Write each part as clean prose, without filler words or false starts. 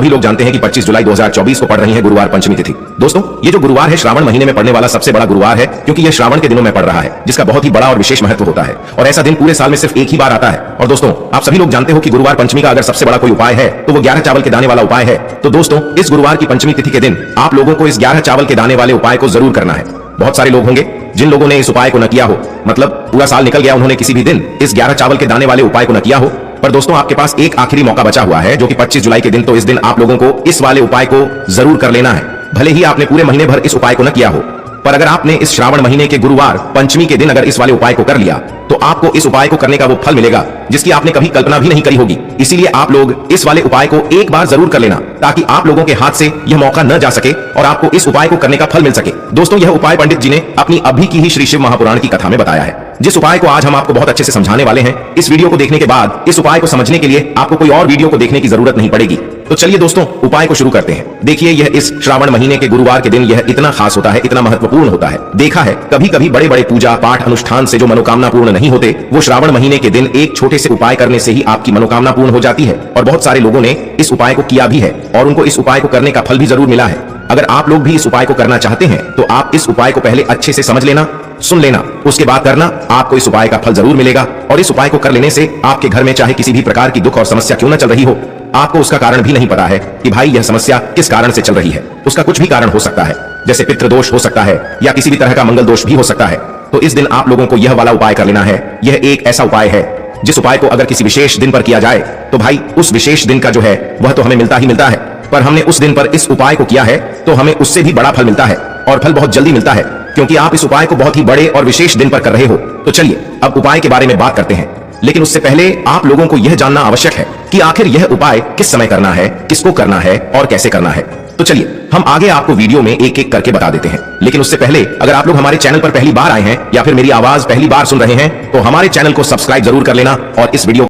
सभी लोग जानते हैं कि 25 जुलाई 2024 को पड़ रही है गुरुवार पंचमी तिथि। दोस्तों, ये जो गुरुवार है श्रावण महीने में पड़ने वाला सबसे बड़ा गुरुवार है, क्योंकि यह श्रावण के दिनों में पड़ रहा है, जिसका बहुत ही बड़ा और विशेष महत्व होता है। और ऐसा दिन पूरे साल में सिर्फ एक ही बार आता है। और दोस्तों, आप सभी लोग जानते हो कि गुरुवार पंचमी का अगर सबसे बड़ा कोई उपाय है तो वो 11 चावल के दाने वाला उपाय है। तो दोस्तों, इस गुरुवार की पंचमी तिथि के दिन आप लोगों को इस 11 चावल के दाने वाले उपाय को जरूर करना है। बहुत सारे लोग होंगे जिन लोगों ने इस उपाय को न किया हो, मतलब पूरा साल निकल गया, उन्होंने किसी भी दिन इस 11 चावल के दाने वाले उपाय को न किया हो। पर दोस्तों, आपके पास एक आखिरी मौका बचा हुआ है, जो कि 25 जुलाई के दिन। तो इस दिन आप लोगों को इस वाले उपाय को जरूर कर लेना है, भले ही आपने पूरे महीने भर इस उपाय को न किया हो। पर अगर आपने इस श्रावण महीने के गुरुवार पंचमी के दिन अगर इस वाले उपाय को कर लिया, तो आपको इस उपाय को करने का वो फल मिलेगा जिसकी आपने कभी कल्पना भी नहीं करी होगी। इसीलिए आप लोग इस वाले उपाय को एक बार जरूर कर लेना, ताकि आप लोगों के हाथ से यह मौका न जा सके और आपको इस उपाय को करने का फल मिल सके। दोस्तों, यह उपाय पंडित जी ने अपनी अभी की ही श्री शिव महापुराण की कथा में बताया है, जिस उपाय को आज हम आपको बहुत अच्छे से समझाने वाले हैं। इस वीडियो को देखने के बाद इस उपाय को समझने के लिए आपको कोई और वीडियो को देखने की जरूरत नहीं पड़ेगी। तो चलिए दोस्तों, उपाय को शुरू करते हैं। देखिए, यह इस श्रावण महीने के गुरुवार के दिन यह इतना खास होता है, इतना महत्वपूर्ण होता है। देखा है कभी कभी बड़े बड़े पूजा पाठ अनुष्ठान से जो मनोकामना पूर्ण नहीं होते, वो श्रावण महीने के दिन एक छोटे से उपाय करने से ही आपकी मनोकामना पूर्ण हो जाती है। और बहुत सारे लोगों ने इस उपाय को किया भी है और उनको इस उपाय को करने का फल भी जरूर मिला है। अगर आप लोग भी इस उपाय को करना चाहते हैं तो आप इस उपाय को पहले अच्छे से समझ लेना, सुन लेना, उसके बाद करना। आपको इस उपाय का फल जरूर मिलेगा। और इस उपाय को कर लेने से आपके घर में चाहे किसी भी प्रकार की दुख और समस्या क्यों न चल रही हो, आपको उसका कारण भी नहीं पता है कि भाई यह समस्या किस कारण से चल रही है। उसका कुछ भी कारण हो सकता है, जैसे पितृदोष हो सकता है या किसी भी तरह का मंगल दोष भी हो सकता है। तो इस दिन आप लोगों को यह वाला उपाय कर लेना है। यह एक ऐसा उपाय है जिस उपाय को अगर किसी विशेष दिन पर किया जाए तो भाई उस विशेष दिन का जो है वह तो हमें मिलता ही मिलता है, पर हमने उस दिन पर इस उपाय को किया है तो हमें उससे भी बड़ा फल मिलता है और फल बहुत जल्दी मिलता है, क्योंकि आप इस उपाय को बहुत ही बड़े और विशेष दिन पर कर रहे हो। तो चलिए अब उपाय के बारे में बात करते हैं, लेकिन उससे पहले आप लोगों को यह जानना आवश्यक है कि आखिर यह उपाय किस समय करना है, किसको करना है और कैसे करना है। तो चलिए हम आगे आपको वीडियो में एक एक करके बता देते हैं। लेकिन उससे पहले अगर आप लोग हमारे चैनल पर पहली बार आए हैं या फिर मेरी आवाज पहली बार सुन रहे हैं, तो हमारे चैनल को सब्सक्राइब जरूर कर लेना और इस वीडियो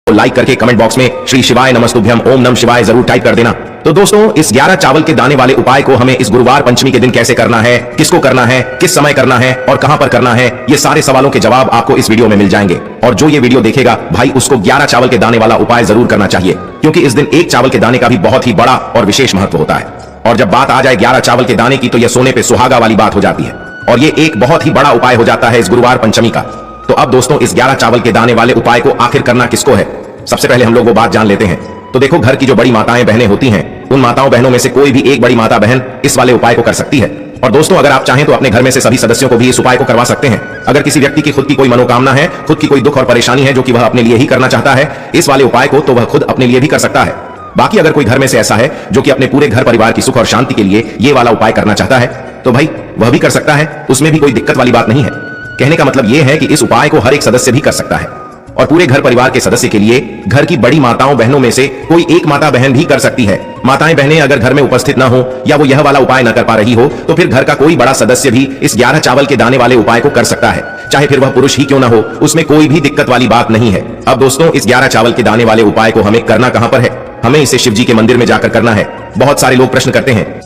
लाइक करके कमेंट बॉक्स में श्री शिवाय नमस्तुभ्यम ओम नमः शिवाय जरूर टाइप कर देना। तो दोस्तों, इस 11 चावल के दाने वाले उपाय को हमें इस गुरुवार पंचमी के दिन कैसे करना है, किसको करना है, किस समय करना है और कहां पर करना है, ये सारे सवालों के जवाब आपको इस वीडियो में मिल जाएंगे। और जो ये वीडियो देखेगा भाई, उसको 11 चावल के दाने वाला उपाय जरूर करना चाहिए, क्योंकि इस दिन एक चावल के दाने का भी बहुत ही बड़ा और विशेष महत्व होता है। और जब बात आ जाए 11 चावल के दाने की, तो यह सोने पे सुहागा वाली बात हो जाती है और ये एक बहुत ही बड़ा उपाय हो जाता है इस गुरुवार पंचमी का। तो अब दोस्तों, इस 11 चावल के दाने वाले उपाय को आखिर करना किसको है, सबसे पहले हम लोग वो बात जान लेते हैं। तो देखो, घर की जो बड़ी माताएं बहनें होती हैं, उन माताओं बहनों में से कोई भी एक बड़ी माता बहन इस वाले उपाय को कर सकती है। और दोस्तों, अगर आप चाहें तो अपने घर में से सभी सदस्यों को भी इस उपाय को करवा सकते हैं। अगर किसी व्यक्ति की खुद की कोई मनोकामना है, खुद की कोई दुख और परेशानी है जो कि वह अपने लिए ही करना चाहता है इस वाले उपाय को, तो वह खुद अपने लिए भी कर सकता है। बाकी अगर कोई घर में से ऐसा है जो कि अपने पूरे घर परिवार की सुख और शांति के लिए ये वाला उपाय करना चाहता है, तो भाई वह भी कर सकता है, उसमें भी कोई दिक्कत वाली बात नहीं है। कहने का मतलब यह है कि इस उपाय को हर एक सदस्य भी कर सकता है और पूरे घर परिवार के सदस्य के लिए घर की बड़ी माताओं बहनों में से कोई एक माता बहन भी कर सकती है। माताएं बहनें अगर घर में उपस्थित ना हो या वो यह वाला उपाय न कर पा रही हो, तो फिर घर का कोई बड़ा सदस्य भी इस 11 चावल के दाने वाले उपाय को कर सकता है, चाहे फिर वह पुरुष ही क्यों ना हो, उसमें कोई भी दिक्कत वाली बात नहीं है। अब दोस्तों, इस 11 चावल के दाने वाले उपाय को हमें करना कहां पर है? हमें इसे शिव जी के मंदिर में जाकर करना है। बहुत सारे लोग प्रश्न करते हैं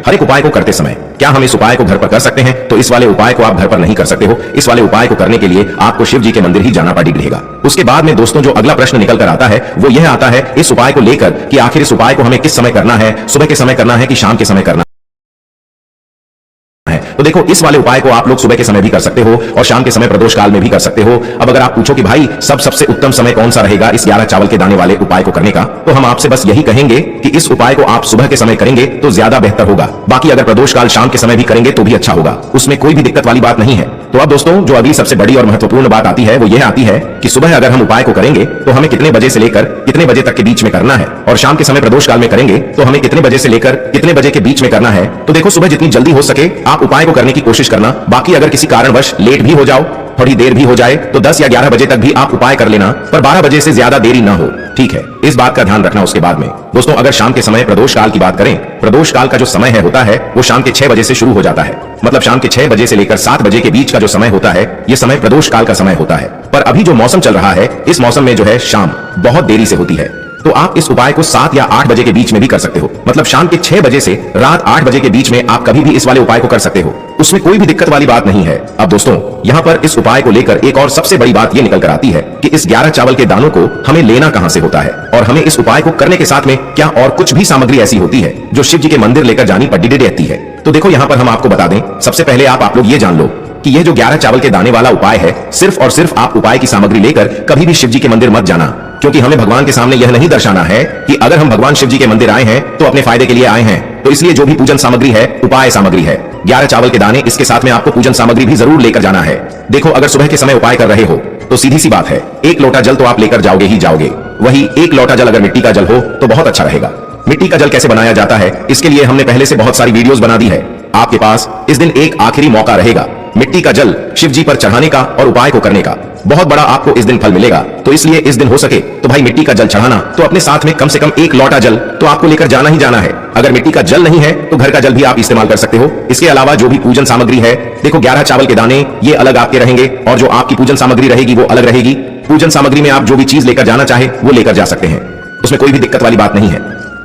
हर एक उपाय को करते समय क्या हम इस उपाय को घर पर कर सकते हैं? तो इस वाले उपाय को आप घर पर नहीं कर सकते हो। इस वाले उपाय को करने के लिए आपको शिव जी के मंदिर ही जाना पड़ेगा। उसके बाद में दोस्तों, जो अगला प्रश्न निकल कर आता है वो यह आता है इस उपाय को लेकर कि आखिर इस उपाय को हमें किस समय करना है, सुबह के समय करना है कि शाम के समय करना है। तो देखो, इस वाले उपाय को आप लोग सुबह के समय भी कर सकते हो और शाम के समय प्रदोष काल में भी कर सकते हो। अब अगर आप पूछो कि भाई सबसे उत्तम समय कौन सा रहेगा इस 11 चावल के दाने वाले उपाय को करने का, तो हम आपसे बस यही कहेंगे कि इस उपाय को आप सुबह के समय करेंगे तो ज्यादा बेहतर होगा। बाकी अगर प्रदोष काल शाम के समय भी करेंगे तो भी अच्छा होगा, उसमें कोई भी दिक्कत वाली बात नहीं है। तो अब दोस्तों, जो अगली सबसे बड़ी और महत्वपूर्ण बात आती है वो यह आती है कि सुबह अगर हम उपाय को करेंगे तो हमें कितने बजे से लेकर कितने बजे तक के बीच में करना है, और शाम के समय प्रदोष काल में करेंगे तो हमें कितने बजे से लेकर कितने बजे के बीच में करना है। तो देखो, सुबह जितनी जल्दी हो सके आप उपाय को करने की कोशिश करना। बाकी अगर किसी कारणवश लेट भी हो जाओ, थोड़ी देर भी हो जाए, तो 10 या 11 बजे तक भी आप उपाय कर लेना, पर 12 बजे से ज्यादा देरी ना हो, ठीक है? इस बात का ध्यान रखना। उसके बाद में दोस्तों, अगर शाम के समय प्रदोष काल की बात करें, प्रदोष काल का जो समय है होता है वो शाम के 6 बजे से शुरू हो जाता है। मतलब शाम के 6 बजे से लेकर 7 बजे के बीच का जो समय होता है, ये समय प्रदोष काल का समय होता है। पर अभी जो मौसम चल रहा है, इस मौसम में जो है शाम बहुत देरी से होती है। तो आप इस उपाय को 7 या 8 बजे के बीच में भी कर सकते हो। मतलब शाम के 6 बजे से रात 8 बजे के बीच में आप कभी भी इस वाले उपाय को कर सकते हो, उसमें कोई भी दिक्कत वाली बात नहीं है। अब दोस्तों यहाँ पर इस उपाय को लेकर एक और सबसे बड़ी बात ये निकल कर आती है कि इस 11 चावल के दानों को हमें लेना कहां से होता है, और हमें इस उपाय को करने के साथ में क्या और कुछ भी सामग्री ऐसी होती है जो शिव जी के मंदिर लेकर जानी पड़ी रहती है। तो देखो यहाँ पर हम आपको बता दें, सबसे पहले आप लोग ये जान लो कि यह जो 11 चावल के दाने वाला उपाय है, सिर्फ और सिर्फ आप उपाय की सामग्री लेकर कभी भी शिव जी के मंदिर मत जाना, क्योंकि हमें भगवान के सामने यह नहीं दर्शाना है कि अगर हम भगवान शिव जी के मंदिर आए हैं तो अपने फायदे के लिए आए हैं। तो इसलिए जो भी पूजन सामग्री है उपाय सामग्री है, 11 चावल के दाने, इसके साथ में आपको पूजन सामग्री भी जरूर लेकर जाना है। देखो अगर सुबह के समय उपाय कर रहे हो तो सीधी सी बात है, 1 लोटा जल तो आप लेकर जाओगे ही जाओगे। वही 1 लोटा जल अगर मिट्टी का जल हो तो बहुत अच्छा रहेगा। मिट्टी का जल कैसे बनाया जाता है इसके लिए हमने पहले से बहुत सारी वीडियोस बना दी है। आपके पास इस दिन एक आखिरी मौका रहेगा मिट्टी का जल शिव जी पर चढ़ाने का और उपाय को करने का। बहुत बड़ा आपको इस दिन फल मिलेगा, तो इसलिए इस दिन हो सके तो भाई मिट्टी का जल चढ़ाना, तो अपने साथ में कम से कम 1 लोटा जल तो आपको लेकर जाना ही जाना है। अगर मिट्टी का जल नहीं है तो घर का जल भी आप इस्तेमाल कर सकते हो। इसके अलावा जो भी पूजन सामग्री है, देखो 11 चावल के दाने ये अलग आपके रहेंगे और जो आपकी पूजन सामग्री रहेगी वो अलग रहेगी। पूजन सामग्री में आप जो भी चीज लेकर जाना चाहे वो लेकर जा सकते हैं, उसमें कोई भी दिक्कत वाली बात नहीं है।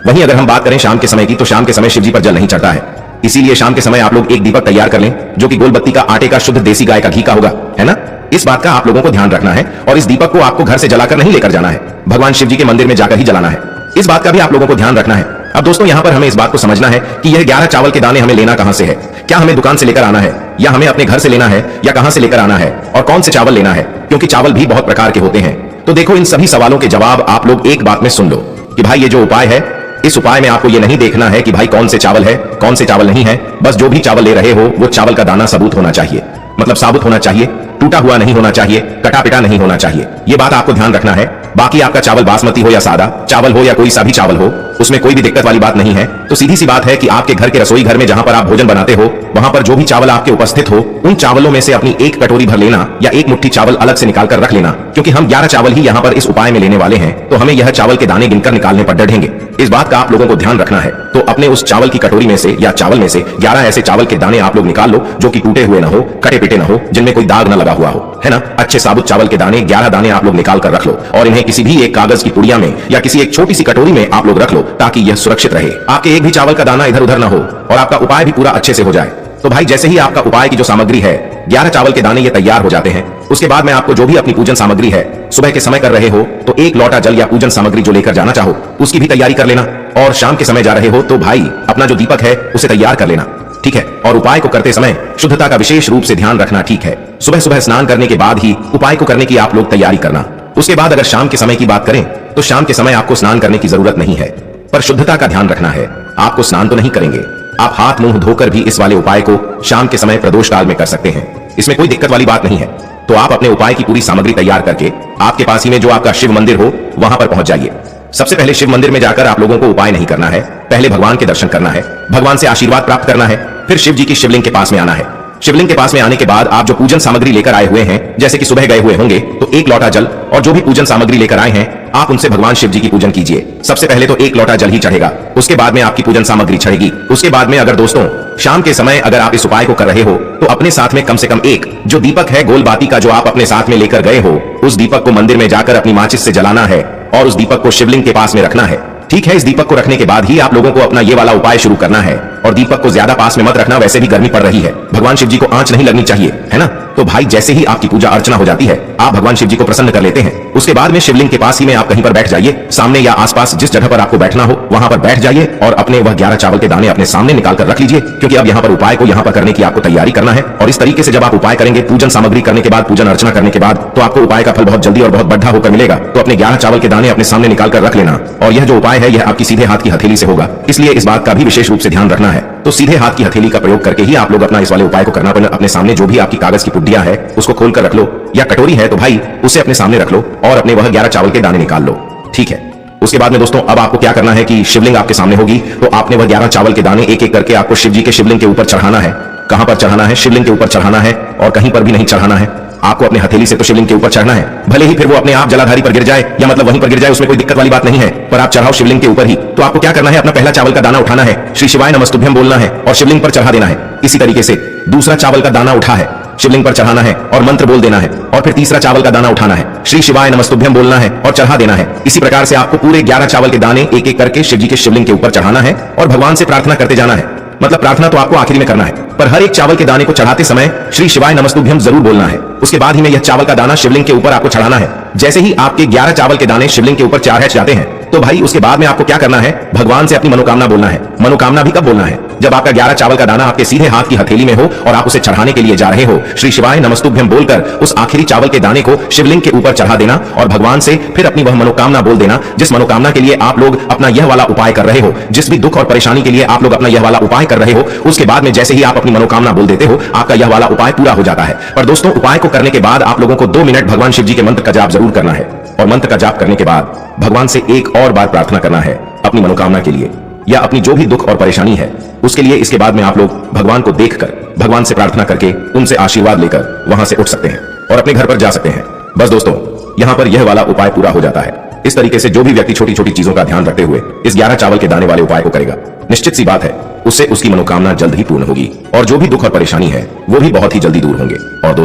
वहीं अगर हम बात करें शाम के समय की, तो शाम के समय शिव जी पर जल नहीं चढ़ता है, इसीलिए शाम के समय आप लोग एक दीपक तैयार कर लें जो कि गोलबत्ती का, आटे का, शुद्ध देसी गाय का घी का होगा, है ना। इस बात का आप लोगों को ध्यान रखना है और इस दीपक को आपको घर से जलाकर नहीं लेकर जाना है, भगवान शिव जी के मंदिर में जाकर ही जलाना है। इस बात का भी आप लोगों को ध्यान रखना है। अब दोस्तों यहाँ पर हमें इस बात को समझना है कि यह 11 चावल के दाने हमें लेना कहां से है। क्या हमें दुकान से लेकर आना है, या हमें अपने घर से लेना है, या कहां से लेकर आना है, और कौन से चावल लेना है, क्योंकि चावल भी बहुत प्रकार के होते हैं। तो देखो इन सभी सवालों के जवाब आप लोग एक बात में सुन लो कि भाई ये जो उपाय है, इस उपाय में आपको ये नहीं देखना है कि भाई कौन से चावल है कौन से चावल नहीं है। बस जो भी चावल ले रहे हो वो चावल का दाना सबूत होना चाहिए, मतलब साबुत होना चाहिए, टूटा हुआ नहीं होना चाहिए, कटा पिटा नहीं होना चाहिए। ये बात आपको ध्यान रखना है। बाकी आपका चावल बासमती हो या सादा चावल हो या कोई सा भी चावल हो, उसमें कोई भी दिक्कत वाली बात नहीं है। तो सीधी सी बात है कि आपके घर के रसोई घर में जहां पर आप भोजन बनाते हो, वहां पर जो भी चावल आपके उपस्थित हो, उन चावलों में से अपनी एक कटोरी भर लेना या एक मुट्ठी चावल अलग से निकाल कर रख लेना, क्योंकि हम 11 चावल ही यहाँ पर इस उपाय में लेने वाले हैं, तो हमें यह चावल के दाने गिनकर निकालने पर डरेंगे। इस बात का आप लोगों को ध्यान रखना है। तो अपने उस चावल की कटोरी में से या चावल में से 11 ऐसे चावल के दाने आप लोग निकाल लो जो कि टूटे हुए ना हो, कटे पिटे ना हो, जिनमें कोई दाग ना लगा हुआ हो, है ना। अच्छे साबुत चावल के दाने 11 दाने आप लोग निकाल कर रख लो और इन्हें किसी भी एक कागज की पुड़िया में या किसी एक छोटी सी कटोरी में आप लोग रख लो, ताकि यह सुरक्षित रहे, आपके एक भी चावल का दाना इधर उधर ना हो और आपका उपाय भी पूरा अच्छे से हो जाए। तो भाई जैसे ही आपका उपाय की जो सामग्री है, 11 चावल के दाने ये तैयार हो जाते हैं, उसके बाद में आपको जो भी अपनी पूजन सामग्री है, सुबह के समय कर रहे हो तो 1 लोटा जल या पूजन सामग्री जो लेकर जाना चाहो उसकी भी तैयारी कर लेना, और शाम के समय जा रहे हो तो भाई अपना जो दीपक है उसे तैयार कर लेना, ठीक है। और उपाय को करते समय शुद्धता का विशेष रूप से ध्यान रखना, ठीक है। सुबह सुबह स्नान करने के बाद ही उपाय को करने की आप लोग तैयारी करना। उसके बाद अगर शाम के समय की बात करें तो शाम के समय आपको स्नान करने की जरूरत नहीं है, पर शुद्धता का ध्यान रखना है। आपको स्नान तो नहीं करेंगे, आप हाथ मुंह धोकर भी इस वाले उपाय को शाम के समय प्रदोष काल में कर सकते हैं, इसमें कोई दिक्कत वाली बात नहीं है। तो आप अपने उपाय की पूरी सामग्री तैयार करके आपके पास ही में जो आपका शिव मंदिर हो वहां पर पहुंच जाइए। सबसे पहले शिव मंदिर में जाकर आप लोगों को उपाय नहीं करना है, पहले भगवान के दर्शन करना है, भगवान से आशीर्वाद प्राप्त करना है, फिर शिव जी की शिवलिंग के पास में आना है। शिवलिंग के पास में आने के बाद आप जो पूजन सामग्री लेकर आए हुए हैं, जैसे कि सुबह गए हुए होंगे तो 1 लोटा जल और जो भी पूजन सामग्री लेकर आए हैं आप उनसे भगवान शिव जी की पूजन कीजिए। सबसे पहले तो 1 लोटा जल ही चढ़ेगा, उसके बाद में आपकी पूजन सामग्री चढ़ेगी। उसके बाद में अगर दोस्तों शाम के समय अगर आप इस उपाय को कर रहे हो तो अपने साथ में कम से कम एक जो दीपक है गोल बाती का जो आप अपने साथ में लेकर गए हो, उस दीपक को मंदिर में जाकर अपनी माचिस से जलाना है और उस दीपक को शिवलिंग के पास में रखना है, ठीक है। इस दीपक को रखने के बाद ही आप लोगों को अपना ये वाला उपाय शुरू करना है, और दीपक को ज्यादा पास में मत रखना, वैसे भी गर्मी पड़ रही है, भगवान शिव जी को आंच नहीं लगनी चाहिए, है ना। तो भाई जैसे ही आपकी पूजा अर्चना हो जाती है, आप भगवान शिव जी को प्रसन्न कर लेते हैं, उसके बाद में शिवलिंग के पास ही में आप कहीं पर बैठ जाइए, सामने या आसपास जिस जगह पर आपको बैठना हो वहां पर बैठ जाइए और अपने वह 11 चावल के दाने अपने सामने निकाल कर रख लीजिए, क्योंकि अब यहाँ पर उपाय को यहाँ पर करने की आपको तैयारी करना है। और इस तरीके से जब आप उपाय करेंगे, पूजन सामग्री करने के बाद, पूजन अर्चना करने के बाद, तो आपको उपाय का फल बहुत जल्दी और बहुत बढ़ा होकर मिलेगा। तो अपने 11 चावल के दाने अपने सामने निकाल कर रख लेना, और यह जो उपाय है यह आपकी सीधे हाथ की हथेली से होगा, इसलिए इस बात का भी विशेष रूप से ध्यान रखना है। तो सीधे हाथ की हथेली का प्रयोग करके ही आप लोग अपना इस वाले उपाय को करना। अपने सामने जो भी आपकी कागज की पुड्डिया है उसको खोल कर रख लो, या कटोरी है तो भाई उसे अपने सामने रख लो और अपने वह 11 चावल के दाने निकाल लो, ठीक है। उसके बाद में दोस्तों अब आपको क्या करना है कि शिवलिंग आपके सामने होगी, तो आपने वह 11 चावल के दाने एक एक करके आपको शिव जी के शिवलिंग के ऊपर चढ़ाना है। कहां पर चढ़ाना है? शिवलिंग के ऊपर चढ़ाना है, और कहीं पर भी नहीं चढ़ाना है। आपको अपने हथेली से तो शिवलिंग के ऊपर चढ़ना है, भले ही फिर वो अपने आप जलाधारी पर गिर जाए या मतलब वहीं पर गिर जाए, उसमें कोई दिक्कत वाली बात नहीं है, पर आप चढ़ाओ शिवलिंग के ऊपर ही। तो आपको क्या करना है, अपना पहला चावल का दाना उठाना है, श्री शिवाय नमस्तुभ्यम बोलना है और शिवलिंग पर चढ़ा देना है। इसी तरीके से दूसरा चावल का दाना उठा है, शिवलिंग पर चढ़ाना है और मंत्र बोल देना है, और फिर तीसरा चावल का दाना उठाना है, श्री शिवाय नमस्तुभ्यम बोलना है और चढ़ा देना है। इसी प्रकार से आपको पूरे 11 चावल के दाने एक एक करके शिव जी के शिवलिंग के ऊपर चढ़ाना है और भगवान से प्रार्थना करते जाना है। मतलब प्रार्थना तो आपको आखिरी में करना है, पर हर एक चावल के दाने को चढ़ाते समय श्री शिवाय नमस्तुभ्यम जरूर बोलना है। उसके बाद ही में यह चावल का दाना शिवलिंग के ऊपर आपको चढ़ाना है। जैसे ही आपके 11 चावल के दाने शिवलिंग के ऊपर चढ़ाए जाते हैं तो भाई उसके बाद में आपको क्या करना है, भगवान से अपनी मनोकामना बोलना है। मनोकामना भी कब बोलना है, जब आपका 11 चावल का दाना आपके सीधे हाथ की हथेली में हो और आप उसे चढ़ाने के लिए जा रहे हो। श्री शिवाय नमस्तुभ्यम बोलकर उस आखिरी चावल के दाने को शिवलिंग के ऊपर चढ़ा देना और भगवान से फिर अपनी वह मनोकामना बोल देना, जिस मनोकामना के लिए आप लोग अपना यह वाला उपाय कर रहे हो, जिस भी दुख और परेशानी के लिए आप लोग अपना यह वाला उपाय कर रहे हो। उसके बाद में जैसे ही आप अपनी मनोकामना बोल देते हो, आपका यह वाला उपाय पूरा हो जाता है। पर दोस्तों, उपाय को करने के बाद आप लोगों को 2 मिनट भगवान शिव जी के मंत्र का जाप जरूर करना है, और मंत्र का जाप करने के बाद भगवान से एक और बार प्रार्थना करना है अपनी मनोकामना के लिए या अपनी जो भी दुख और परेशानी है उसके लिए। इसके बाद में आप लोग भगवान को देखकर, भगवान से प्रार्थना करके, उनसे आशीर्वाद लेकर वहां से उठ सकते हैं और अपने घर पर जा सकते हैं। बस दोस्तों, यहां पर यह वाला उपाय पूरा हो जाता है। इस तरीके से जो भी व्यक्ति छोटी छोटी चीजों का ध्यान रखते हुए इस 11 चावल के दाने वाले उपाय को करेगा, निश्चित सी बात है उससे उसकी मनोकामना जल्द ही पूर्ण होगी और जो भी दुख और परेशानी है वो भी बहुत ही जल्दी दूर होंगे। और दोस्तों,